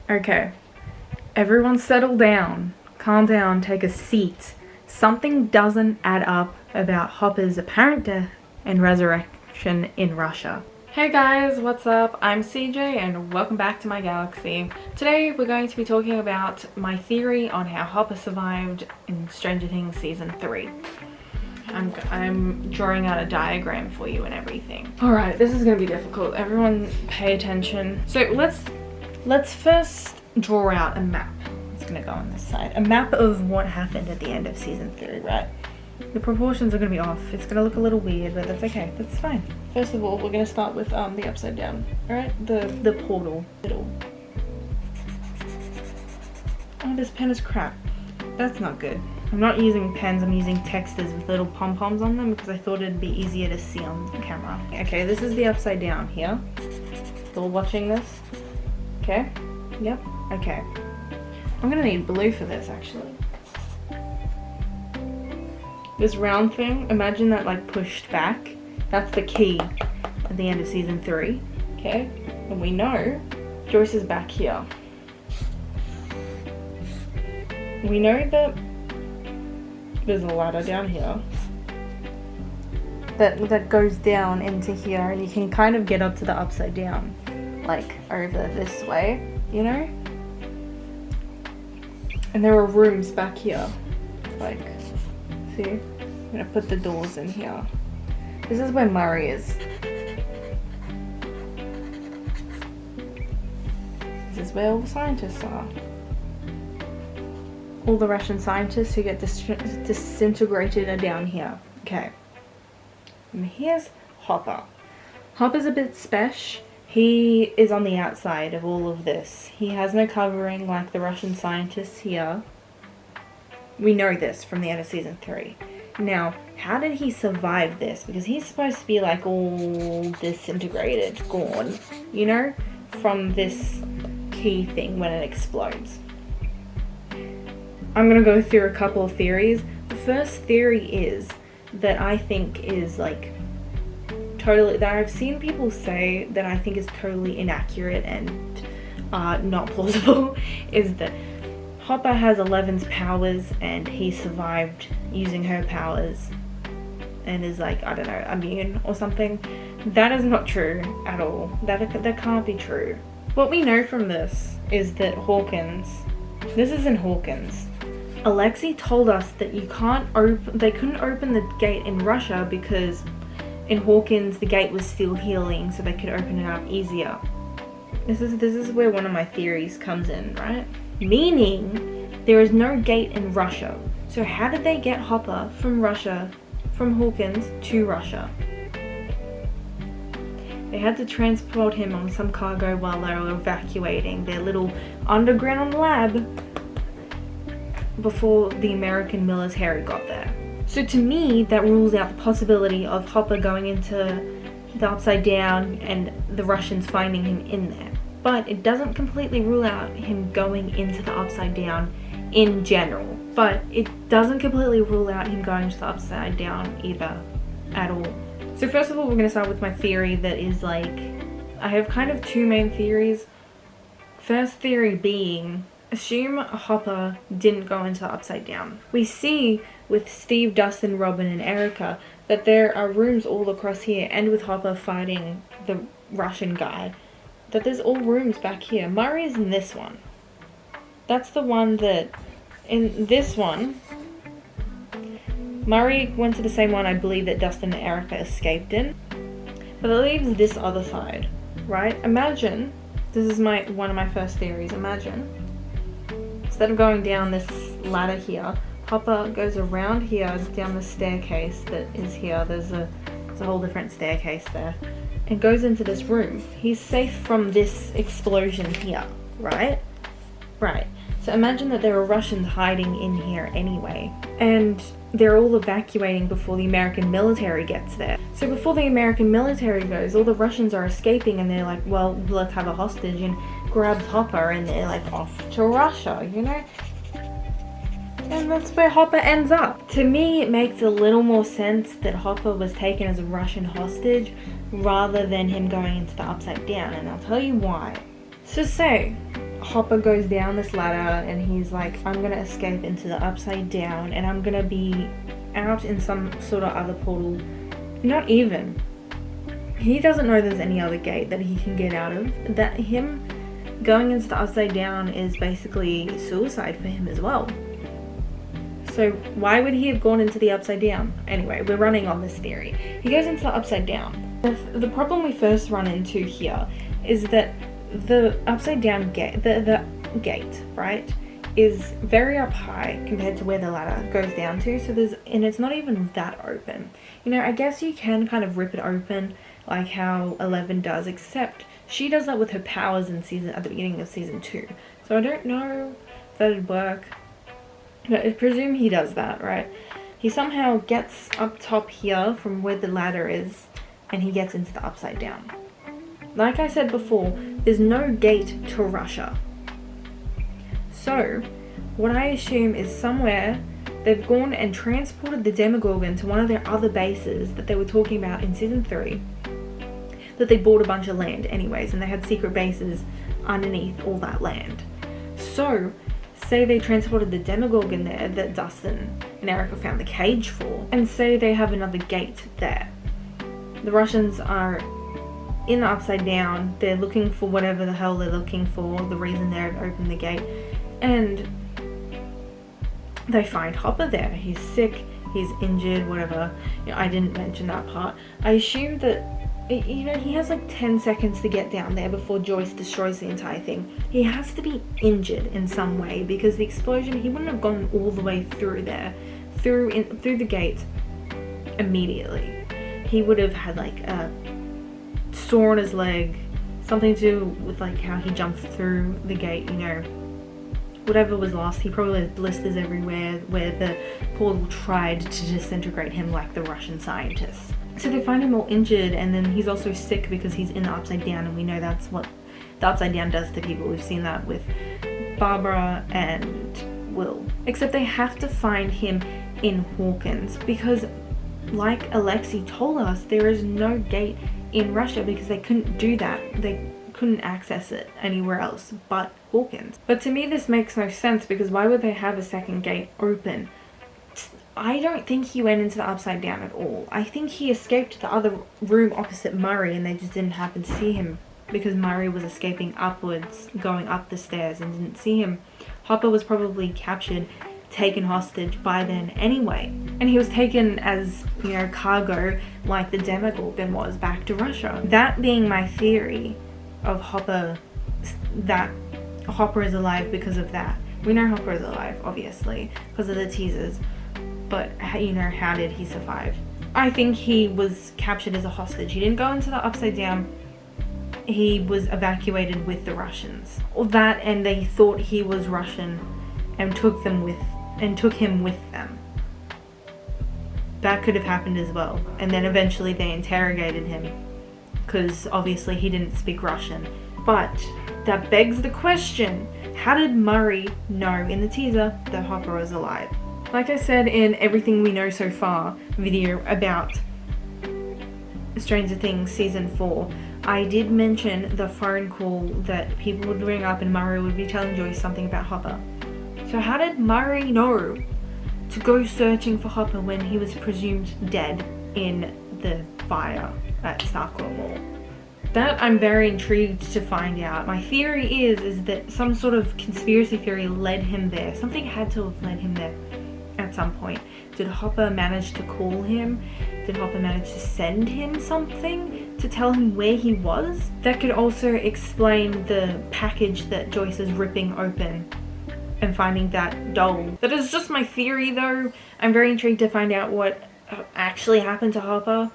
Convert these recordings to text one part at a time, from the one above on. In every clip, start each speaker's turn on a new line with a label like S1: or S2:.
S1: Okay, everyone settle down, calm down, take a seat. Something doesn't add up about Hopper's apparent death and resurrection in Russia. Hey guys, what's up? I'm CJ and welcome back to my galaxy. Today we're going to be talking about my theory on how Hopper survived in Stranger Things Season 3. I'm drawing out a diagram for you and everything. Alright, this is going to be difficult. Everyone pay attention. So let's first draw out a map. It's going to go on this side. A map of what happened at the end of Season 3, right? The proportions are going to be off. It's going to look a little weird, but that's okay. That's fine. First of all, we're going to start with the upside down. Alright? The portal. Oh, this pen is crap. That's not good. I'm not using pens, I'm using texters with little pom-poms on them because I thought it'd be easier to see on camera. Okay, this is the upside down here. Still watching this? Okay. Yep. Okay. I'm gonna need blue for this, actually. This round thing, imagine that like pushed back. That's the key at the end of Season 3. Okay? And we know Joyce is back here. We know that there's a ladder down here that goes down into here, and you can kind of get up to the upside down, like over this way, you know? And there are rooms back here, like, see? I'm gonna put the doors in here. This is where Murray is. This is where all the scientists are. All the Russian scientists who get disintegrated are down here. Okay. And here's Hopper. Hopper's a bit special. He is on the outside of all of this. He has no covering like the Russian scientists here. We know this from the end of Season 3. Now, how did he survive this? Because he's supposed to be like all disintegrated, gone, you know, from this key thing when it explodes. I'm gonna go through a couple of theories. The first theory is that I think is like totally, that I've seen people say that I think is totally inaccurate and not plausible, is that Hopper has Eleven's powers and he survived using her powers and is like, I don't know, immune or something. That is not true at all. That can't be true. What we know from this is that Hawkins, this is in Hawkins, Alexei told us that they couldn't open the gate in Russia because in Hawkins the gate was still healing, so they could open it up easier. This is where one of my theories comes in, right? Meaning there is no gate in Russia. So how did they get Hopper from Russia, from Hawkins to Russia? They had to transport him on some cargo while they were evacuating their little underground lab before the American military got there. So to me, that rules out the possibility of Hopper going into the Upside Down and the Russians finding him in there. But it doesn't completely rule out him going into the Upside Down in general. But it doesn't completely rule out him going to the Upside Down either, at all. So first of all, we're going to start with my theory that is like, I have kind of two main theories. First theory being, assume Hopper didn't go into the Upside Down. We see with Steve, Dustin, Robin, and Erica that there are rooms all across here, and with Hopper fighting the Russian guy, that there's all rooms back here. Murray's in this one. That's the one that, in this one, Murray went to the same one I believe that Dustin and Erica escaped in. But it leaves this other side, right? Imagine, this is one of my first theories, imagine, instead of going down this ladder here, Hopper goes around here, down the staircase that is here. There's a whole different staircase there. And goes into this room. He's safe from this explosion here, right? Right. So imagine that there are Russians hiding in here anyway. And they're all evacuating before the American military gets there. So before the American military goes, all the Russians are escaping and they're like, well, let's have a hostage, and grabs Hopper and they're like off to Russia, you know? And that's where Hopper ends up. To me, it makes a little more sense that Hopper was taken as a Russian hostage rather than him going into the Upside Down, and I'll tell you why. So say Hopper goes down this ladder and he's like, I'm gonna escape into the Upside Down and I'm gonna be out in some sort of other portal. Not even. He doesn't know there's any other gate that he can get out of. That him going into the Upside Down is basically suicide for him as well. So why would he have gone into the Upside Down? Anyway, we're running on this theory. He goes into the Upside Down. The problem we first run into here is that the Upside Down gate, the gate, right, is very up high compared to where the ladder goes down to. So and it's not even that open. You know, I guess you can kind of rip it open like how Eleven does, except she does that with her powers at the beginning of season 2. So I don't know if that'd work. But I presume he does that, right? He somehow gets up top here from where the ladder is, and he gets into the Upside Down. Like I said before, there's no gate to Russia. So, what I assume is somewhere they've gone and transported the Demogorgon to one of their other bases that they were talking about in season 3. That they bought a bunch of land anyways, and they had secret bases underneath all that land. So, say they transported the Demogorgon there that Dustin and Erica found the cage for, and say they have another gate there. The Russians are in the Upside Down, they're looking for whatever the hell they're looking for, the reason they've opened the gate, and they find Hopper there. He's sick, he's injured, whatever. You know, I didn't mention that part. I assume that, you know, he has like 10 seconds to get down there before Joyce destroys the entire thing. He has to be injured in some way because the explosion, he wouldn't have gone all the way through there, through the gate immediately. He would have had like a sore on his leg, something to do with like how he jumped through the gate, you know. Whatever was lost, he probably had blisters everywhere where the portal tried to disintegrate him like the Russian scientists. So they find him all injured, and then he's also sick because he's in the Upside Down, and we know that's what the Upside Down does to people. We've seen that with Barbara and Will. Except they have to find him in Hawkins because, like Alexei told us, there is no gate in Russia because they couldn't do that. They couldn't access it anywhere else but Hawkins. But to me this makes no sense because why would they have a second gate open? I don't think he went into the Upside Down at all. I think he escaped the other room opposite Murray and they just didn't happen to see him because Murray was escaping upwards, going up the stairs, and didn't see him. Hopper was probably captured, taken hostage by then anyway. And he was taken as, you know, cargo like the Demogorgon was back to Russia. That being my theory of Hopper, that Hopper is alive because of that. We know Hopper is alive, obviously, because of the teasers. But, you know, how did he survive? I think he was captured as a hostage. He didn't go into the Upside Down. He was evacuated with the Russians. Or that, and they thought he was Russian and took him with them. That could have happened as well. And then eventually they interrogated him because obviously he didn't speak Russian. But that begs the question, how did Murray know in the teaser that Hopper was alive? Like I said in Everything We Know So Far video about Stranger Things Season 4, I did mention the phone call that people would ring up and Murray would be telling Joyce something about Hopper. So how did Murray know to go searching for Hopper when he was presumed dead in the fire at Starcourt Mall? That I'm very intrigued to find out. My theory is that some sort of conspiracy theory led him there. Something had to have led him there at some point. Did Hopper manage to call him? Did Hopper manage to send him something to tell him where he was? That could also explain the package that Joyce is ripping open and finding that doll. That is just my theory though. I'm very intrigued to find out what actually happened to Hopper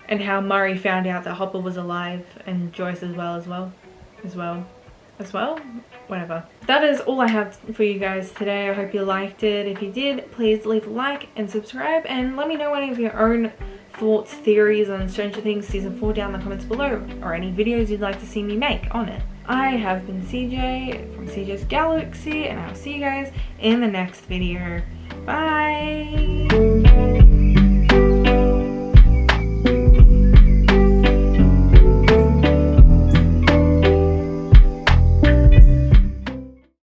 S1: and how Murray found out that Hopper was alive and Joyce as well. Whatever. That is all I have for you guys today. I hope you liked it. If you did, please leave a like and subscribe and let me know any of your own thoughts, theories on Stranger Things Season 4 down in the comments below, or any videos you'd like to see me make on it. I have been CJ from CJ's Galaxy, and I'll see you guys in the next video. Bye!